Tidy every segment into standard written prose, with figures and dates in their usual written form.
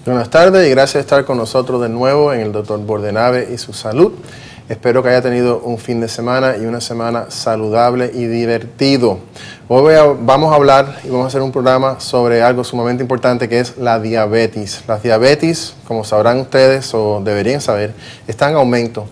Buenas tardes y gracias por estar con nosotros de nuevo en el Dr. Bordenave y su salud. Espero que haya tenido un fin de semana y una semana saludable y divertido. Hoy vamos a hablar y vamos a hacer un programa sobre algo sumamente importante que es la diabetes. La diabetes, como sabrán ustedes o deberían saber, está en aumento.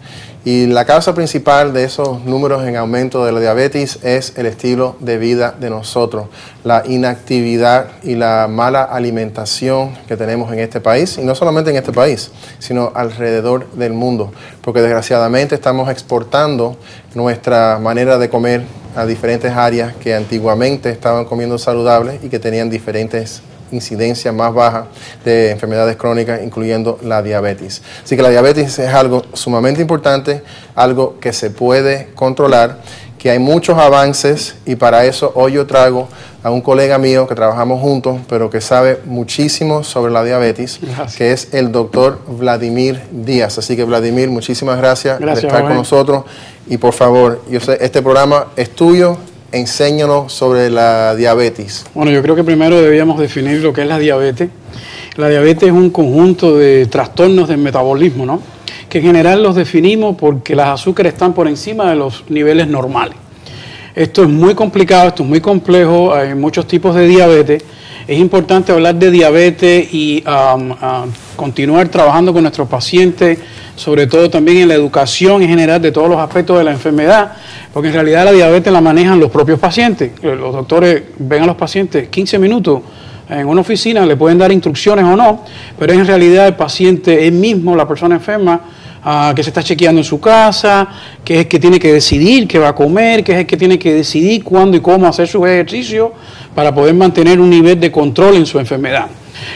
Y la causa principal de esos números en aumento de la diabetes es el estilo de vida de nosotros, la inactividad y la mala alimentación que tenemos en este país, y no solamente en este país, sino alrededor del mundo, porque desgraciadamente estamos exportando nuestra manera de comer a diferentes áreas que antiguamente estaban comiendo saludables y que tenían diferentes incidencia más baja de enfermedades crónicas, incluyendo la diabetes. Así que la diabetes es algo sumamente importante, algo que se puede controlar, que hay muchos avances, y para eso hoy yo traigo a un colega mío que trabajamos juntos, pero que sabe muchísimo sobre la diabetes, que es el doctor Vladimir Díaz. Así que Vladimir, muchísimas gracias por estar con nosotros, y por favor, yo sé, este programa es tuyo. Enséñanos sobre la diabetes. Bueno, yo creo que primero debíamos definir lo que es la diabetes. La diabetes es un conjunto de trastornos del metabolismo, ¿no? Que en general los definimos porque las azúcares están por encima de los niveles normales. Esto es muy complicado, esto es muy complejo, hay muchos tipos de diabetes. Es importante hablar de diabetes y continuar trabajando con nuestros pacientes, sobre todo también en la educación en general de todos los aspectos de la enfermedad, porque en realidad la diabetes la manejan los propios pacientes. Los doctores ven a los pacientes 15 minutos en una oficina, le pueden dar instrucciones o no, pero en realidad el paciente es mismo, la persona enferma, que se está chequeando en su casa, que es el que tiene que decidir qué va a comer, que es el que tiene que decidir cuándo y cómo hacer sus ejercicios para poder mantener un nivel de control en su enfermedad.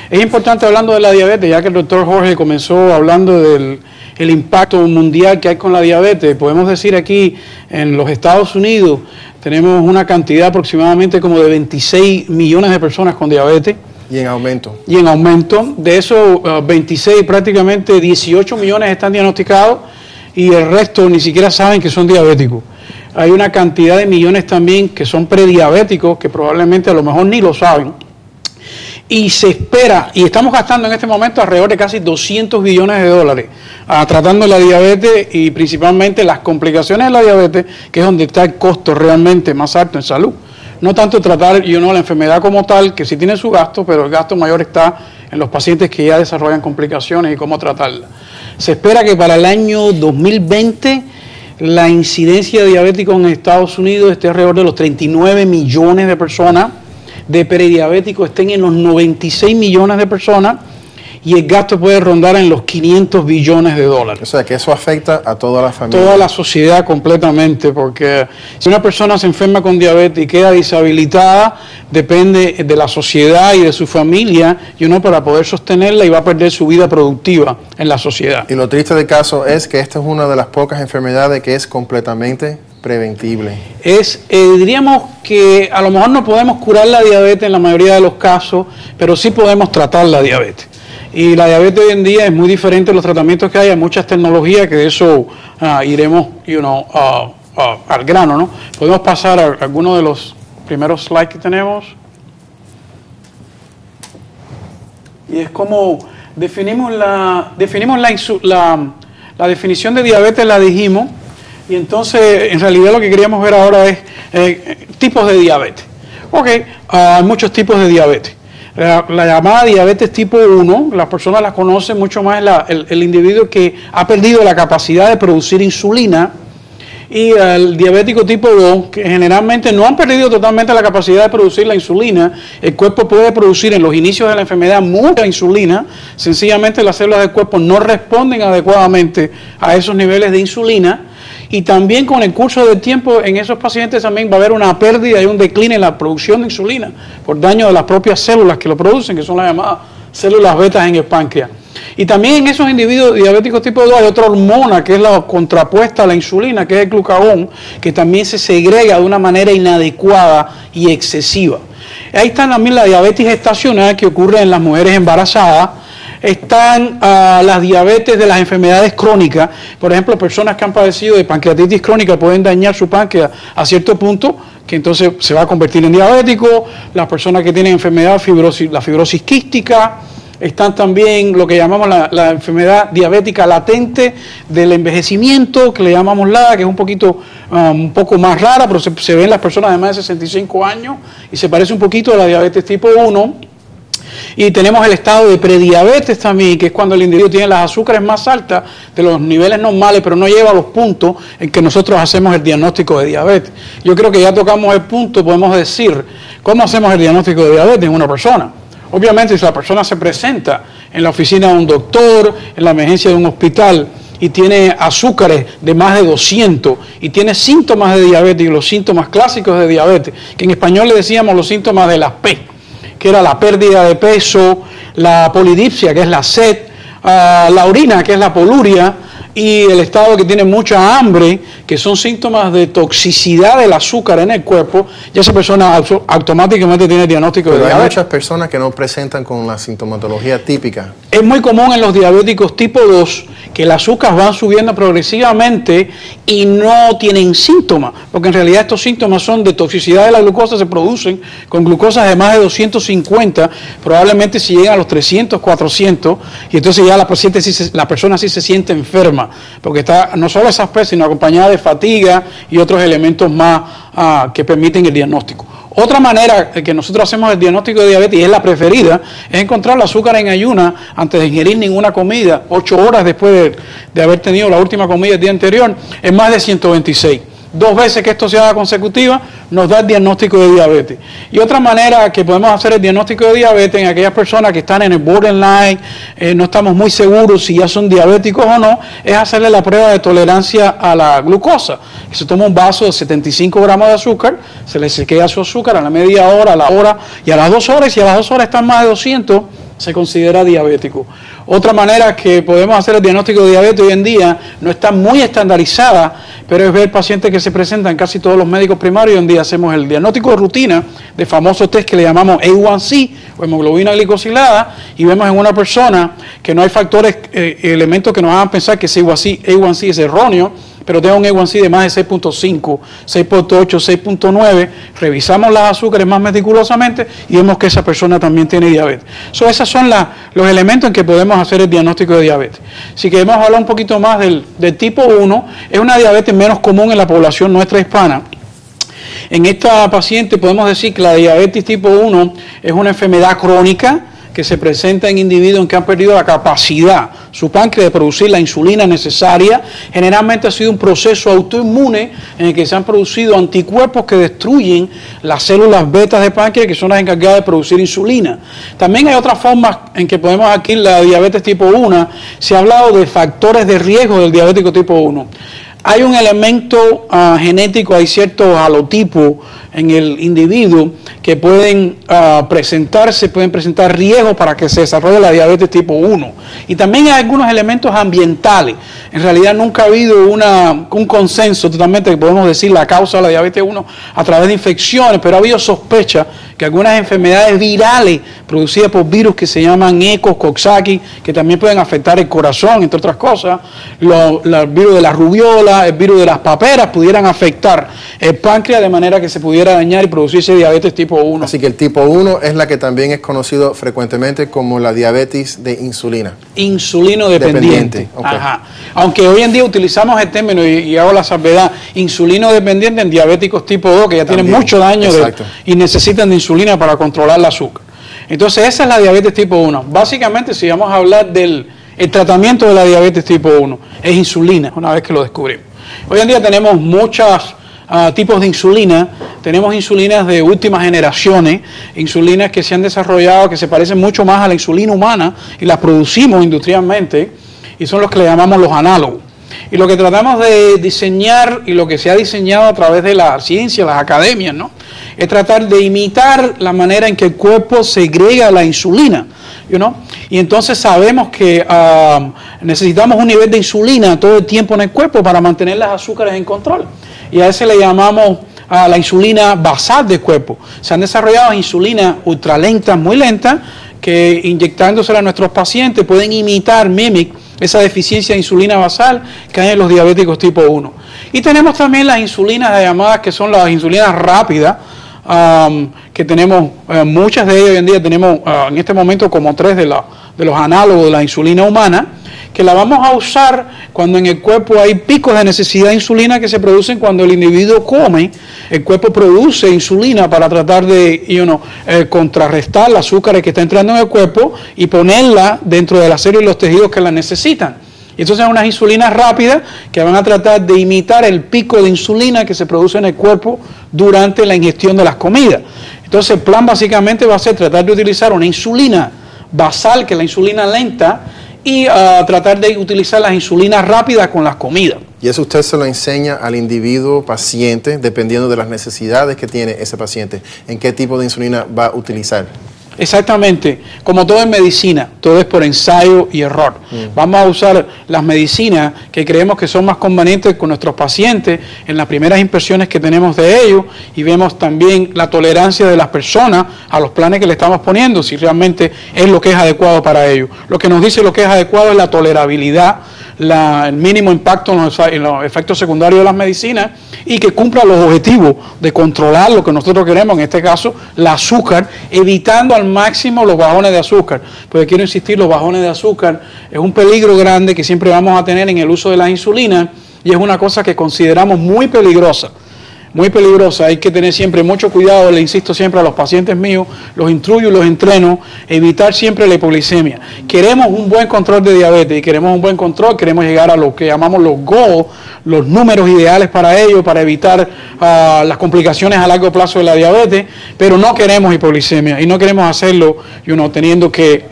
Es importante, hablando de la diabetes, ya que el doctor Jorge comenzó hablando del impacto mundial que hay con la diabetes, podemos decir aquí en los Estados Unidos tenemos una cantidad aproximadamente como de 26 millones de personas con diabetes. Y en aumento. Y en aumento. De esos 26, prácticamente 18 millones están diagnosticados y el resto ni siquiera saben que son diabéticos. Hay una cantidad de millones también que son prediabéticos, que probablemente a lo mejor ni lo saben. Y se espera, y estamos gastando en este momento alrededor de casi 200 billones de dólares tratando la diabetes y principalmente las complicaciones de la diabetes, que es donde está el costo realmente más alto en salud. No tanto tratar la enfermedad como tal, que sí tiene su gasto, pero el gasto mayor está en los pacientes que ya desarrollan complicaciones y cómo tratarla. Se espera que para el año 2020 la incidencia de diabéticos en Estados Unidos esté alrededor de los 39 millones de personas, de prediabéticos estén en los 96 millones de personas, y el gasto puede rondar en los 500 billones de dólares. O sea, que eso afecta a toda la familia. Toda la sociedad completamente, porque si una persona se enferma con diabetes y queda deshabilitada, depende de la sociedad y de su familia, para poder sostenerla, y va a perder su vida productiva en la sociedad. Y lo triste del caso es que esta es una de las pocas enfermedades que es completamente preventible. Diríamos que a lo mejor no podemos curar la diabetes en la mayoría de los casos, pero sí podemos tratar la diabetes. Y la diabetes hoy en día es muy diferente a los tratamientos que hay muchas tecnologías, que de eso iremos al grano, ¿no? Podemos pasar a algunos de los primeros slides que tenemos. Y es como definimos la definición de diabetes, la dijimos, y entonces en realidad lo que queríamos ver ahora es tipos de diabetes. Hay muchos tipos de diabetes. La llamada diabetes tipo 1, las personas la conocen mucho más, el individuo que ha perdido la capacidad de producir insulina, y el diabético tipo 2, que generalmente no han perdido totalmente la capacidad de producir la insulina. El cuerpo puede producir en los inicios de la enfermedad mucha insulina, sencillamente las células del cuerpo no responden adecuadamente a esos niveles de insulina. Y también con el curso del tiempo en esos pacientes también va a haber una pérdida y un decline en la producción de insulina por daño de las propias células que lo producen, que son las llamadas células betas en el páncreas. Y también en esos individuos diabéticos tipo 2 hay otra hormona que es la contrapuesta a la insulina, que es el glucagón, que también se segrega de una manera inadecuada y excesiva. Ahí está también la diabetes gestacional, que ocurre en las mujeres embarazadas. Están las diabetes de las enfermedades crónicas. Por ejemplo, personas que han padecido de pancreatitis crónica pueden dañar su páncreas a cierto punto, que entonces se va a convertir en diabético. Las personas que tienen enfermedad, la fibrosis quística, están también lo que llamamos la enfermedad diabética latente del envejecimiento, que le llamamos LADA, que es un poco más rara, pero se ve en las personas de más de 65 años y se parece un poquito a la diabetes tipo 1. Y tenemos el estado de prediabetes también, que es cuando el individuo tiene las azúcares más altas de los niveles normales, pero no lleva a los puntos en que nosotros hacemos el diagnóstico de diabetes. Yo creo que ya tocamos el punto, podemos decir, ¿cómo hacemos el diagnóstico de diabetes en una persona? Obviamente, si la persona se presenta en la oficina de un doctor, en la emergencia de un hospital, y tiene azúcares de más de 200 y tiene síntomas de diabetes, y los síntomas clásicos de diabetes, que en español le decíamos los síntomas de la P, que era la pérdida de peso, la polidipsia, que es la sed, la orina, que es la poluria, y el estado que tiene mucha hambre, que son síntomas de toxicidad del azúcar en el cuerpo, ya esa persona automáticamente tiene diagnóstico de diabetes. Hay muchas personas que no presentan con la sintomatología típica. Es muy común en los diabéticos tipo 2 que el azúcar van subiendo progresivamente y no tienen síntomas, porque en realidad estos síntomas son de toxicidad de la glucosa, se producen con glucosas de más de 250, probablemente si llegan a los 300, 400, y entonces ya la persona sí se siente enferma, porque está no solo esa especie, sino acompañada de fatiga y otros elementos más que permiten el diagnóstico. Otra manera que nosotros hacemos el diagnóstico de diabetes, y es la preferida, es encontrar el azúcar en ayuna antes de ingerir ninguna comida, 8 horas después de haber tenido la última comida el día anterior, en más de 126. 2 veces que esto se haga consecutiva, nos da el diagnóstico de diabetes. Y otra manera que podemos hacer el diagnóstico de diabetes en aquellas personas que están en el borderline, no estamos muy seguros si ya son diabéticos o no, es hacerle la prueba de tolerancia a la glucosa. Se toma un vaso de 75 gramos de azúcar, se le chequea su azúcar a la media hora, a la hora y a las 2 horas, y si a las 2 horas están más de 200, se considera diabético. Otra manera que podemos hacer el diagnóstico de diabetes hoy en día no está muy estandarizada, pero es ver pacientes que se presentan en casi todos los médicos primarios. Hoy en día hacemos el diagnóstico de rutina de famosos test que le llamamos A1C o hemoglobina glicosilada, y vemos en una persona que no hay factores, elementos que nos hagan pensar que ese A1C es erróneo, pero tengo un A1C de más de 6.5, 6.8, 6.9, revisamos las azúcares más meticulosamente y vemos que esa persona también tiene diabetes. Esos son los elementos en que podemos hacer el diagnóstico de diabetes. Si queremos hablar un poquito más del tipo 1, es una diabetes menos común en la población nuestra hispana. En esta paciente podemos decir que la diabetes tipo 1 es una enfermedad crónica que se presenta en individuos que han perdido la capacidad, su páncreas, de producir la insulina necesaria. Generalmente ha sido un proceso autoinmune en el que se han producido anticuerpos que destruyen las células betas de páncreas, que son las encargadas de producir insulina. También hay otras formas en que podemos adquirir la diabetes tipo 1. Se ha hablado de factores de riesgo del diabético tipo 1. Hay un elemento genético, hay ciertos halotipos en el individuo que pueden pueden presentar riesgos para que se desarrolle la diabetes tipo 1. Y también hay algunos elementos ambientales. En realidad nunca ha habido un consenso totalmente que podemos decir la causa de la diabetes 1 a través de infecciones, pero ha habido sospecha que algunas enfermedades virales producidas por virus que se llaman ECOS, Coxsackie, que también pueden afectar el corazón, entre otras cosas, el virus de la rubiola, el virus de las paperas, pudieran afectar el páncreas de manera que se pudiera dañar y producirse diabetes tipo 1. Así que el tipo 1 es la que también es conocido frecuentemente como la diabetes de insulina. Insulino dependiente. Okay. Ajá. Aunque hoy en día utilizamos el término, y hago la salvedad, insulino dependiente en diabéticos tipo 2, que ya tienen muchos años y necesitan de insulina para controlar el azúcar. Entonces esa es la diabetes tipo 1. Básicamente, si vamos a hablar del tratamiento de la diabetes tipo 1, es insulina, una vez que lo descubrimos. Hoy en día tenemos muchos tipos de insulina. Tenemos insulinas de últimas generaciones, insulinas que se han desarrollado, que se parecen mucho más a la insulina humana y las producimos industrialmente, y son los que le llamamos los análogos. Y lo que tratamos de diseñar, y lo que se ha diseñado a través de la ciencia, las academias, ¿no?, es tratar de imitar la manera en que el cuerpo segrega la insulina. Y entonces sabemos que necesitamos un nivel de insulina todo el tiempo en el cuerpo para mantener las azúcares en control. Y a ese le llamamos la insulina basal del cuerpo. Se han desarrollado insulinas ultralentas, muy lentas, que inyectándosela a nuestros pacientes pueden imitar, mimic, esa deficiencia de insulina basal que hay en los diabéticos tipo 1. Y tenemos también las insulinas llamadas, que son las insulinas rápidas, que tenemos muchas de ellas hoy en día. Tenemos en este momento como 3 de análogos de la insulina humana, que la vamos a usar cuando en el cuerpo hay picos de necesidad de insulina que se producen cuando el individuo come. El cuerpo produce insulina para tratar de contrarrestar el azúcar que está entrando en el cuerpo y ponerla dentro de la célula y los tejidos que la necesitan. Y entonces son unas insulinas rápidas que van a tratar de imitar el pico de insulina que se produce en el cuerpo durante la ingestión de las comidas. Entonces el plan básicamente va a ser tratar de utilizar una insulina basal, que es la insulina lenta, y tratar de utilizar las insulinas rápidas con las comidas. Y eso usted se lo enseña al individuo paciente, dependiendo de las necesidades que tiene ese paciente, en qué tipo de insulina va a utilizar. Exactamente, como todo en medicina, todo es por ensayo y error. Vamos a usar las medicinas que creemos que son más convenientes con nuestros pacientes en las primeras impresiones que tenemos de ellos, y vemos también la tolerancia de las personas a los planes que le estamos poniendo, si realmente es lo que es adecuado para ellos. Lo que nos dice lo que es adecuado es la tolerabilidad, el mínimo impacto en los efectos secundarios de las medicinas, y que cumpla los objetivos de controlar lo que nosotros queremos, en este caso el azúcar, evitando al máximo los bajones de azúcar. Porque quiero insistir, los bajones de azúcar es un peligro grande que siempre vamos a tener en el uso de la insulina, y es una cosa que consideramos muy peligrosa. Muy peligrosa, hay que tener siempre mucho cuidado, le insisto siempre a los pacientes míos, los instruyo y los entreno, evitar siempre la hipoglicemia. Queremos un buen control de diabetes, y queremos un buen control, queremos llegar a lo que llamamos los goals, los números ideales para ello, para evitar las complicaciones a largo plazo de la diabetes, pero no queremos hipoglicemia, y no queremos hacerlo teniendo que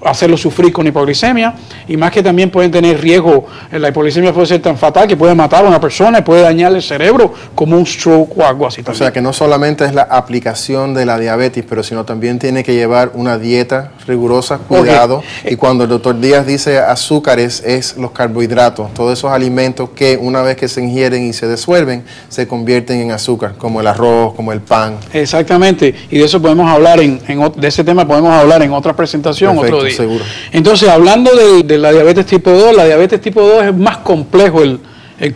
hacerlo sufrir con hipoglicemia, y más que también pueden tener riesgo. La hipoglicemia puede ser tan fatal que puede matar a una persona y puede dañar el cerebro como un stroke o algo así también. O sea que no solamente es la aplicación de la diabetes, pero sino también tiene que llevar una dieta rigurosa, cuidado. Y cuando el doctor Díaz dice azúcares, es los carbohidratos, todos esos alimentos que una vez que se ingieren y se disuelven, se convierten en azúcar, como el arroz, como el pan. Exactamente, y de eso podemos hablar, de ese tema podemos hablar en otra presentación. Perfecto, otro día. Seguro. Entonces, hablando de la diabetes tipo 2, la diabetes tipo 2 es más complejo el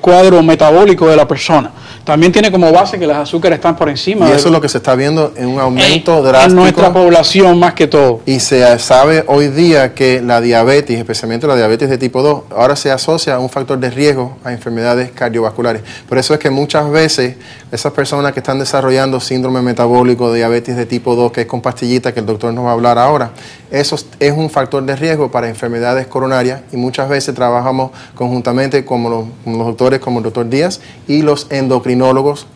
cuadro metabólico de la persona. También tiene como base que los azúcares están por encima. Y eso es lo que se está viendo en un aumento drástico. En nuestra población más que todo. Y se sabe hoy día que la diabetes, especialmente la diabetes de tipo 2, ahora se asocia a un factor de riesgo a enfermedades cardiovasculares. Por eso es que muchas veces esas personas que están desarrollando síndrome metabólico, diabetes de tipo 2, que es con pastillitas, que el doctor nos va a hablar ahora, eso es un factor de riesgo para enfermedades coronarias, y muchas veces trabajamos conjuntamente con los doctores como el doctor Díaz y los endocrinólogos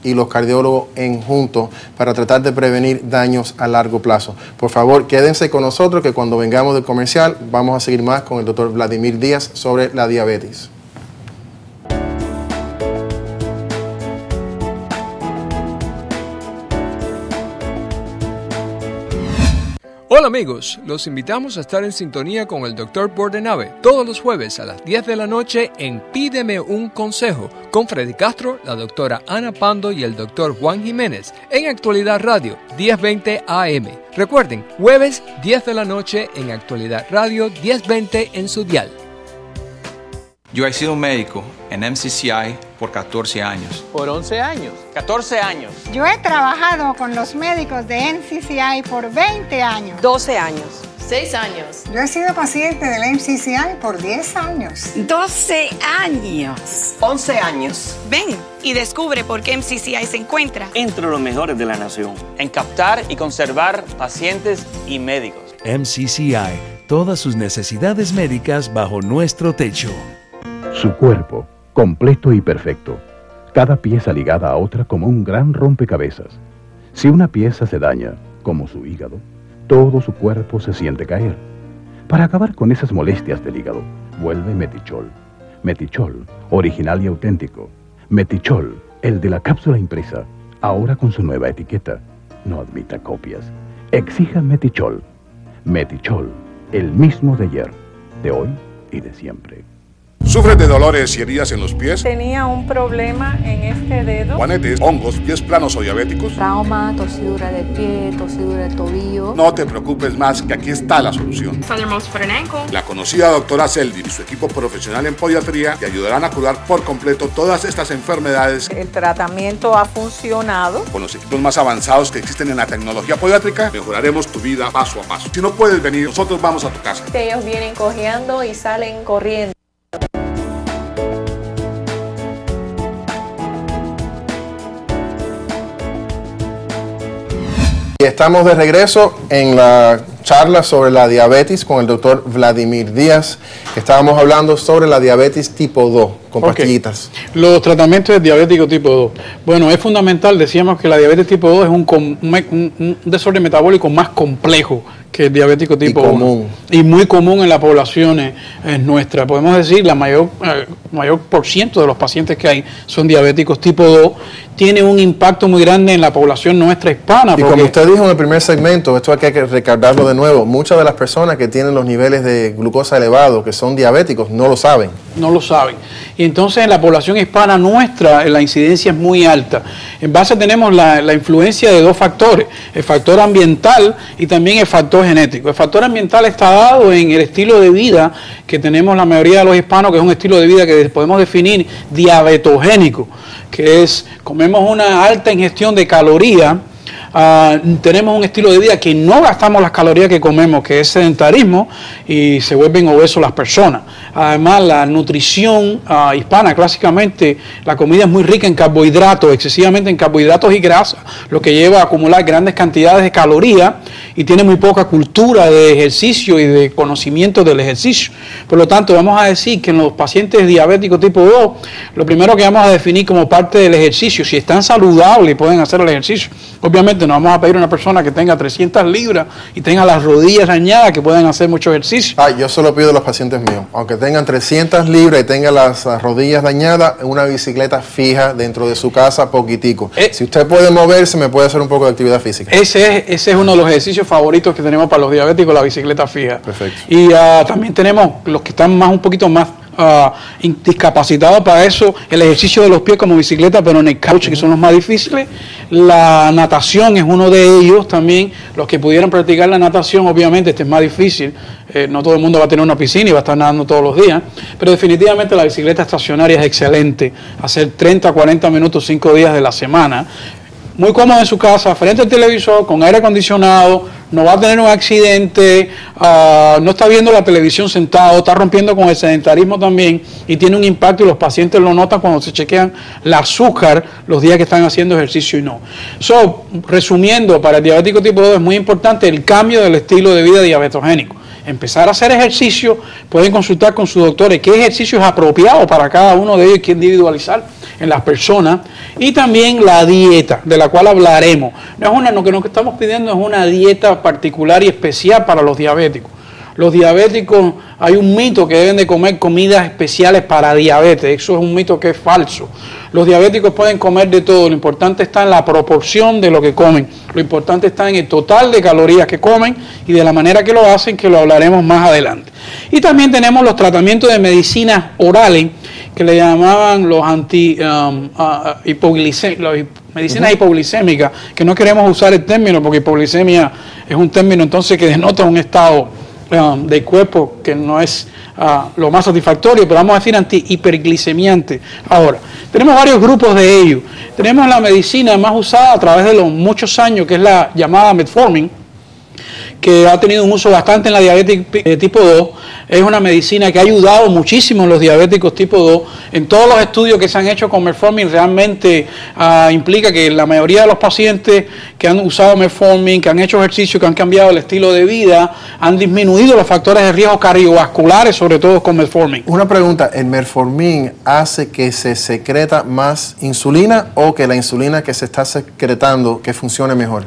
y los cardiólogos juntos para tratar de prevenir daños a largo plazo. Por favor, quédense con nosotros, que cuando vengamos del comercial vamos a seguir más con el doctor Vladimir Díaz sobre la diabetes. Hola amigos, los invitamos a estar en sintonía con el Dr. Bordenave todos los jueves a las 10 de la noche en Pídeme un Consejo con Freddy Castro, la doctora Ana Pando y el Dr. Juan Jiménez en Actualidad Radio 1020 AM. Recuerden, jueves 10 de la noche en Actualidad Radio 1020 en su dial. Yo he sido médico en MCCI por 14 años. Por 11 años. 14 años. Yo he trabajado con los médicos de MCCI por 20 años. 12 años. 6 años. Yo he sido paciente del MCCI por 10 años. 12 años. 11 años. Ven y descubre por qué MCCI se encuentra entre los mejores de la nación en captar y conservar pacientes y médicos. MCCI, todas sus necesidades médicas bajo nuestro techo. Su cuerpo, completo y perfecto. Cada pieza ligada a otra como un gran rompecabezas. Si una pieza se daña, como su hígado, todo su cuerpo se siente caer. Para acabar con esas molestias del hígado, vuelve Metichol. Metichol, original y auténtico. Metichol, el de la cápsula impresa, ahora con su nueva etiqueta. No admita copias. Exija Metichol. Metichol, el mismo de ayer, de hoy y de siempre. ¿Sufres de dolores y heridas en los pies? Tenía un problema en este dedo. ¿Juanetes, hongos, pies planos o diabéticos? Trauma, torcedura de pie, torcedura de tobillo. No te preocupes más, que aquí está la solución. La conocida doctora Seldi y su equipo profesional en podiatría te ayudarán a curar por completo todas estas enfermedades. El tratamiento ha funcionado. Con los equipos más avanzados que existen en la tecnología podiátrica, mejoraremos tu vida paso a paso. Si no puedes venir, nosotros vamos a tu casa. Ellos vienen cojeando y salen corriendo. Estamos de regreso en la charla sobre la diabetes con el doctor Vladimir Díaz. Estábamos hablando sobre la diabetes tipo 2 con pastillitas. Los tratamientos de diabético tipo 2. Bueno, es fundamental, decíamos que la diabetes tipo 2 es un desorden metabólico más complejo que el diabético tipo 1. Y muy común en la población nuestra. Podemos decir, la mayor % de los pacientes que hay son diabéticos tipo 2. Tiene un impacto muy grande en la población nuestra hispana. Y como usted dijo en el primer segmento, esto hay que recargarlo de nuevo, muchas de las personas que tienen los niveles de glucosa elevados, que son diabéticos, no lo saben. No lo saben. Y entonces en la población hispana nuestra la incidencia es muy alta. En base tenemos la influencia de dos factores, el factor ambiental y también el factor genético. El factor ambiental está dado en el estilo de vida que tenemos la mayoría de los hispanos, que es un estilo de vida que podemos definir diabetogénico, que es, comemos una alta ingestión de calorías, tenemos un estilo de vida que no gastamos las calorías que comemos, que es sedentarismo, y se vuelven obesos las personas. Además, la nutrición hispana, clásicamente, la comida es muy rica en carbohidratos, excesivamente en carbohidratos y grasas, lo que lleva a acumular grandes cantidades de calorías y tiene muy poca cultura de ejercicio y de conocimiento del ejercicio. Por lo tanto, vamos a decir que en los pacientes diabéticos tipo 2, lo primero que vamos a definir como parte del ejercicio, si están saludables y pueden hacer el ejercicio, obviamente no vamos a pedir a una persona que tenga 300 libras y tenga las rodillas dañadas, que puedan hacer mucho ejercicio. Yo solo pido a los pacientes míos, aunque tengan 300 libras y tengan las rodillas dañadas, una bicicleta fija dentro de su casa, poquitico. Si usted puede moverse, me puede hacer un poco de actividad física. Ese es uno de los ejercicios favoritos que tenemos para los diabéticos, la bicicleta fija. Perfecto. Y también tenemos los que están un poquito más discapacitados para eso, el ejercicio de los pies como bicicleta, pero en el couch, que son los más difíciles. La natación es uno de ellos también. Los que pudieran practicar la natación, obviamente este es más difícil, no todo el mundo va a tener una piscina y va a estar nadando todos los días, pero definitivamente la bicicleta estacionaria es excelente, hacer 30 a 40 minutos 5 días de la semana, muy cómodo en su casa, frente al televisor, con aire acondicionado, no va a tener un accidente, no está viendo la televisión sentado, está rompiendo con el sedentarismo también y tiene un impacto y los pacientes lo notan cuando se chequean el azúcar los días que están haciendo ejercicio y no. Resumiendo, para el diabético tipo 2 es muy importante el cambio del estilo de vida diabetogénico. Empezar a hacer ejercicio, pueden consultar con sus doctores qué ejercicio es apropiado para cada uno de ellos, hay que individualizar en las personas, y también la dieta, de la cual hablaremos. Lo que estamos pidiendo es una dieta particular y especial para los diabéticos. Los diabéticos, hay un mito que deben de comer comidas especiales para diabetes, eso es un mito que es falso. Los diabéticos pueden comer de todo, lo importante está en la proporción de lo que comen, lo importante está en el total de calorías que comen y de la manera que lo hacen, que lo hablaremos más adelante. Y también tenemos los tratamientos de medicinas orales, que le llamaban los medicinas hipoglicémicas, que no queremos usar el término porque hipoglicemia es un término entonces que denota un estado del cuerpo que no es lo más satisfactorio, pero vamos a decir antihiperglicemiante. Ahora, tenemos varios grupos de ellos. Tenemos la medicina más usada a través de los muchos años, que es la llamada metformin, que ha tenido un uso bastante en la diabetes tipo 2, es una medicina que ha ayudado muchísimo en los diabéticos tipo 2. En todos los estudios que se han hecho con metformin realmente implica que la mayoría de los pacientes que han usado metformin, que han hecho ejercicio, que han cambiado el estilo de vida, han disminuido los factores de riesgo cardiovasculares, sobre todo con metformin. Una pregunta, ¿el metformin hace que se secreta más insulina o que la insulina que se está secretando que funcione mejor?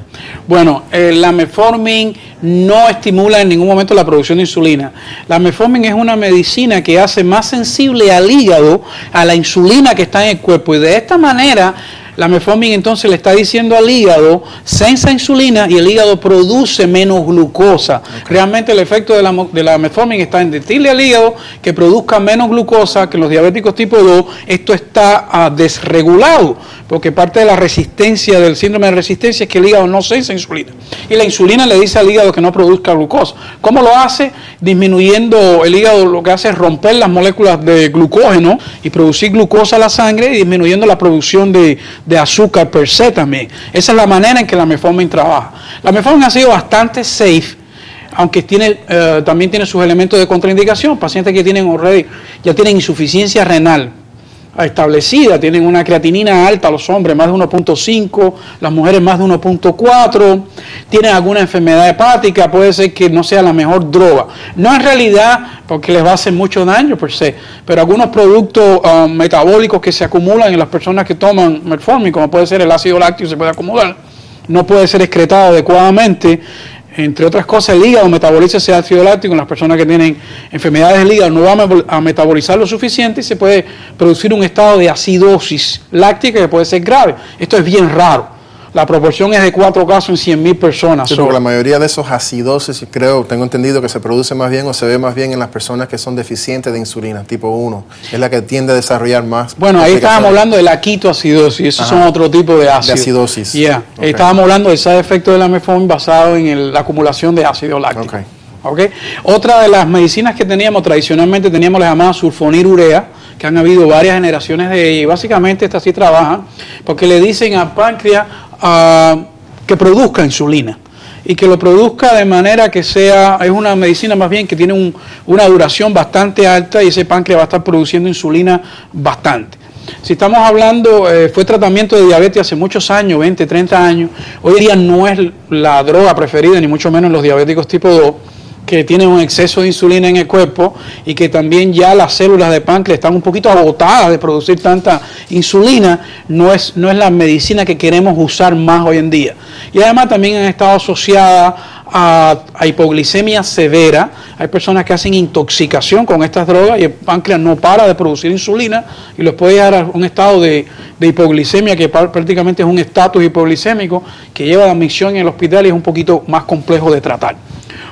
Bueno, la metformin no estimula en ningún momento la producción de insulina. La metformin es una medicina que hace más sensible al hígado a la insulina que está en el cuerpo y de esta manera La metformin entonces le está diciendo al hígado, sensa insulina y el hígado produce menos glucosa. Realmente el efecto de la metformin está en decirle al hígado que produzca menos glucosa, que los diabéticos tipo 2, esto está desregulado, porque parte de la resistencia, del síndrome de resistencia, es que el hígado no sensa insulina. Y la insulina le dice al hígado que no produzca glucosa. ¿Cómo lo hace? Disminuyendo el hígado, lo que hace es romper las moléculas de glucógeno y producir glucosa a la sangre y disminuyendo la producción de azúcar per se también. Esa es la manera en que la metformin trabaja. La metformin ha sido bastante safe, aunque también tiene sus elementos de contraindicación. Pacientes que ya tienen insuficiencia renal establecida, tienen una creatinina alta, los hombres más de 1.5, las mujeres más de 1.4, tienen alguna enfermedad hepática, puede ser que no sea la mejor droga. No en realidad porque les va a hacer mucho daño per se, pero algunos productos metabólicos que se acumulan en las personas que toman metformin, como puede ser el ácido láctico, se puede acumular, no puede ser excretado adecuadamente. Entre otras cosas, el hígado metaboliza ese ácido láctico en las personas que tienen enfermedades del hígado, no va a metabolizar lo suficiente y se puede producir un estado de acidosis láctica que puede ser grave. Esto es bien raro. La proporción es de 4 casos en 100,000 personas. Sí, porque la mayoría de esos acidosis, tengo entendido que se produce más bien o se ve más bien en las personas que son deficientes de insulina, tipo 1. Es la que tiende a desarrollar más. Bueno, ahí estábamos hablando de la quetoacidosis, esos son otro tipo de ácido. De acidosis. Okay. Estábamos hablando del side efecto de la metformin basado en la acumulación de ácido láctico. Okay. Otra de las medicinas que tradicionalmente teníamos la llamada sulfonilurea, que han habido varias generaciones de ella, y básicamente estas sí trabajan, porque le dicen al páncreas que produzca insulina, y que lo produzca de manera que es una medicina más bien que tiene una duración bastante alta, y ese páncreas va a estar produciendo insulina bastante. Si estamos hablando, fue tratamiento de diabetes hace muchos años, 20, 30 años, hoy día no es la droga preferida, ni mucho menos en los diabéticos tipo 2, que tienen un exceso de insulina en el cuerpo y que también ya las células de páncreas están un poquito agotadas de producir tanta insulina. No es la medicina que queremos usar más hoy en día. Y además también han estado asociadas a hipoglicemia severa. Hay personas que hacen intoxicación con estas drogas y el páncreas no para de producir insulina y los puede llevar a un estado de hipoglicemia que prácticamente es un estatus hipoglicémico que lleva a la admisión en el hospital y es un poquito más complejo de tratar.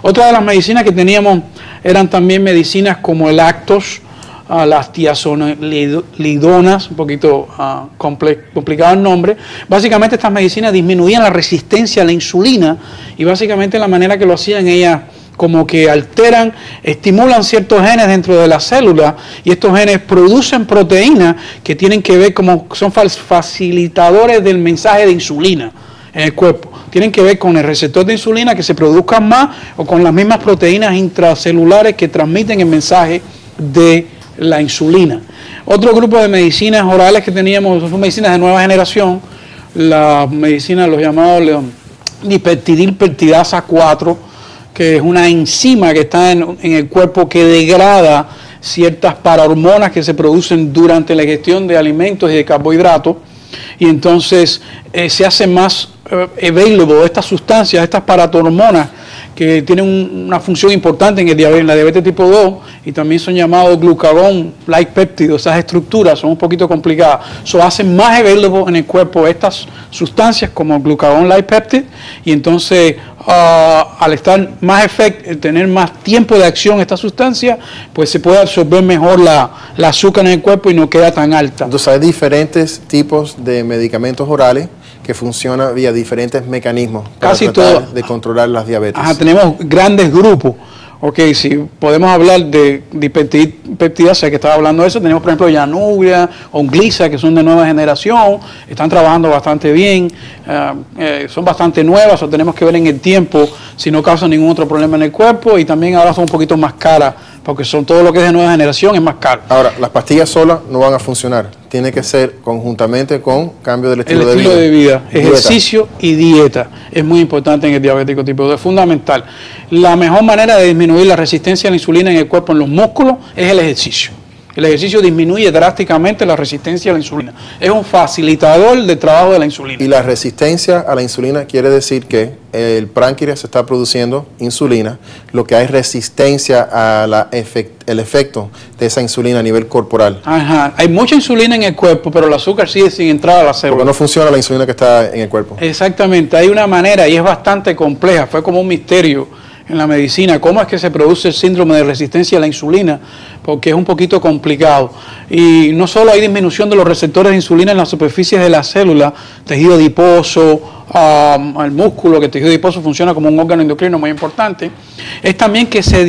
Otra de las medicinas que teníamos eran también medicinas como el Actos, las tiazonolidonas, un poquito complicado el nombre. Básicamente estas medicinas disminuían la resistencia a la insulina y básicamente la manera que lo hacían ellas como que estimulan ciertos genes dentro de la célula y estos genes producen proteínas que tienen que ver como son facilitadores del mensaje de insulina en el cuerpo. Tienen que ver con el receptor de insulina que se produzcan más o con las mismas proteínas intracelulares que transmiten el mensaje de la insulina. Otro grupo de medicinas orales que teníamos son medicinas de nueva generación, la medicina, los llamados dipeptidilpeptidasa 4, que es una enzima que está en el cuerpo que degrada ciertas parahormonas que se producen durante la ingestión de alimentos y de carbohidratos, y entonces se hace más available estas sustancias, estas paratormonas que tienen una función importante en la diabetes tipo 2 y también son llamados glucagón-like péptidos. Esas estructuras son un poquito complicadas. Hacen más available en el cuerpo estas sustancias como glucagón-like péptido y entonces al estar tener más tiempo de acción esta sustancia, pues se puede absorber mejor la azúcar en el cuerpo y no queda tan alta. Entonces hay diferentes tipos de medicamentos orales que funcionan vía diferentes mecanismos para tratar de controlar las diabetes. Tenemos grandes grupos. Si podemos hablar de dipeptidasa, que estaba hablando de eso, tenemos por ejemplo Januvia o Onglyza, que son de nueva generación, están trabajando bastante bien, son bastante nuevas, o tenemos que ver en el tiempo si no causan ningún otro problema en el cuerpo, y también ahora son un poquito más caras, porque son todo lo que es de nueva generación es más caro. Ahora, las pastillas solas no van a funcionar, tiene que ser conjuntamente con cambio del estilo de vida. Ejercicio y dieta, es muy importante en el diabético tipo 2, es fundamental. La mejor manera de disminuir la resistencia a la insulina en el cuerpo, en los músculos, es el ejercicio. El ejercicio disminuye drásticamente la resistencia a la insulina. Es un facilitador del trabajo de la insulina. Y la resistencia a la insulina quiere decir que el páncreas está produciendo insulina, lo que hay resistencia a el efecto de esa insulina a nivel corporal. Ajá. Hay mucha insulina en el cuerpo, pero el azúcar sigue sin entrar a la célula. Porque no funciona la insulina que está en el cuerpo. Exactamente. Hay una manera, y es bastante compleja, fue como un misterio en la medicina, cómo es que se produce el síndrome de resistencia a la insulina, porque es un poquito complicado. Y no solo hay disminución de los receptores de insulina en las superficies de la célula, tejido adiposo, el músculo, que el tejido adiposo funciona como un órgano endocrino muy importante, es también que se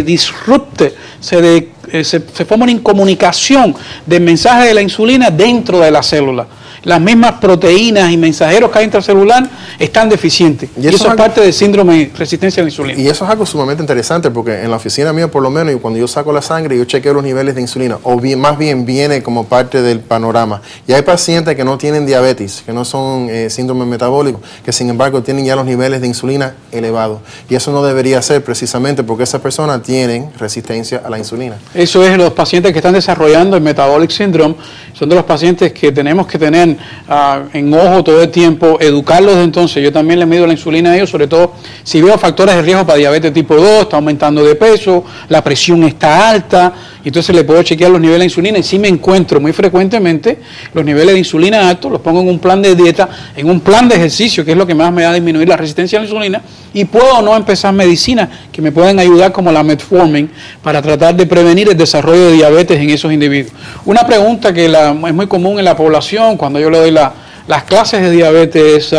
disrupte, se forma una incomunicación del mensaje de la insulina dentro de la célula. Las mismas proteínas y mensajeros que hay intracelular están deficientes. Y eso es parte del síndrome de resistencia a la insulina. Y eso es algo sumamente interesante, porque en la oficina mía, por lo menos, y cuando yo saco la sangre, yo chequeo los niveles de insulina, o bien, más bien viene como parte del panorama. Y hay pacientes que no tienen diabetes, que no son síndrome metabólico, que sin embargo tienen ya los niveles de insulina elevados. Y eso no debería ser, precisamente porque esas personas tienen resistencia a la insulina. Eso es los pacientes que están desarrollando el metabolic syndrome, son de los pacientes que tenemos que tener en ojo todo el tiempo, educarlos de entonces. Yo también les mido la insulina a ellos, sobre todo si veo factores de riesgo para diabetes tipo 2, está aumentando de peso, la presión está alta, entonces le puedo chequear los niveles de insulina y si me encuentro muy frecuentemente los niveles de insulina altos, los pongo en un plan de dieta, en un plan de ejercicio, que es lo que más me va a disminuir la resistencia a la insulina, y puedo o no empezar medicinas que me pueden ayudar como la metformin para tratar de prevenir el desarrollo de diabetes en esos individuos. Una pregunta que es muy común en la población cuando yo le doy las clases de diabetes,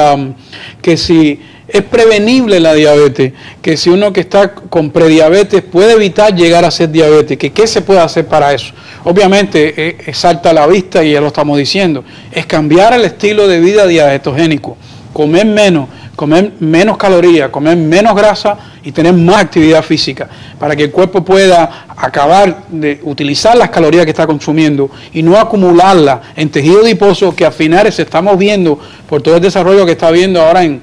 que si es prevenible la diabetes, que si uno que está con prediabetes puede evitar llegar a ser diabético, ¿qué se puede hacer para eso? Obviamente salta a la vista y ya lo estamos diciendo, es cambiar el estilo de vida diabetogénico, comer menos calorías, comer menos grasa y tener más actividad física para que el cuerpo pueda acabar de utilizar las calorías que está consumiendo y no acumularlas en tejido adiposo, que al final se estamos viendo por todo el desarrollo que está habiendo ahora en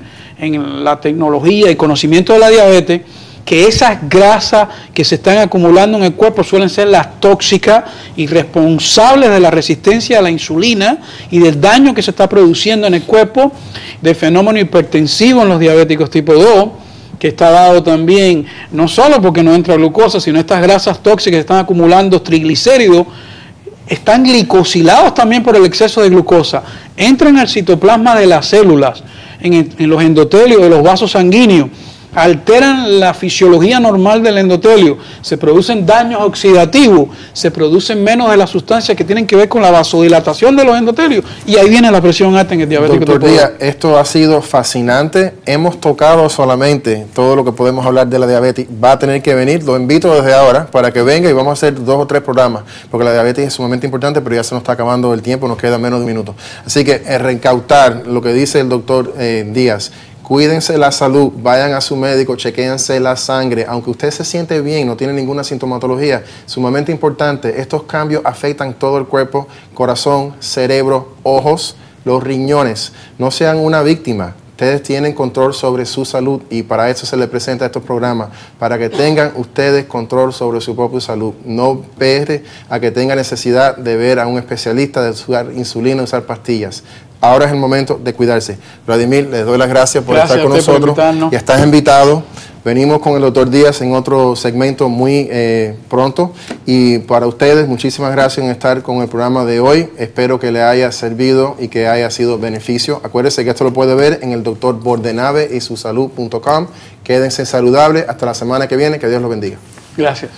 la tecnología y conocimiento de la diabetes, que esas grasas que se están acumulando en el cuerpo suelen ser las tóxicas y responsables de la resistencia a la insulina y del daño que se está produciendo en el cuerpo, del fenómeno hipertensivo en los diabéticos tipo 2, que está dado también no solo porque no entra glucosa, sino estas grasas tóxicas que están acumulando triglicéridos, están glicosilados también por el exceso de glucosa, entran al citoplasma de las células, en los endotelios de los vasos sanguíneos, alteran la fisiología normal del endotelio, se producen daños oxidativos, se producen menos de las sustancias que tienen que ver con la vasodilatación de los endotelios, y ahí viene la presión alta en el diabético tipo 2. Doctor Díaz, esto ha sido fascinante, hemos tocado solamente todo lo que podemos hablar de la diabetes, va a tener que venir, lo invito desde ahora para que venga y vamos a hacer 2 o 3 programas, porque la diabetes es sumamente importante, pero ya se nos está acabando el tiempo, nos queda menos de un minuto. Así que recautar lo que dice el doctor Díaz. Cuídense la salud, vayan a su médico, chequéense la sangre. Aunque usted se siente bien, no tiene ninguna sintomatología, sumamente importante, estos cambios afectan todo el cuerpo, corazón, cerebro, ojos, los riñones. No sean una víctima. Ustedes tienen control sobre su salud y para eso se les presenta estos programas, para que tengan ustedes control sobre su propia salud. No espere a que tenga necesidad de ver a un especialista, de usar insulina, usar pastillas. Ahora es el momento de cuidarse. Vladimir, les doy las gracias por estar con nosotros. Y estás invitado. Venimos con el doctor Díaz en otro segmento muy pronto. Y para ustedes, muchísimas gracias en estar con el programa de hoy. Espero que le haya servido y que haya sido beneficio. Acuérdense que esto lo puede ver en el Dr. Bordenave y susalud.com. Quédense saludables. Hasta la semana que viene. Que Dios los bendiga. Gracias.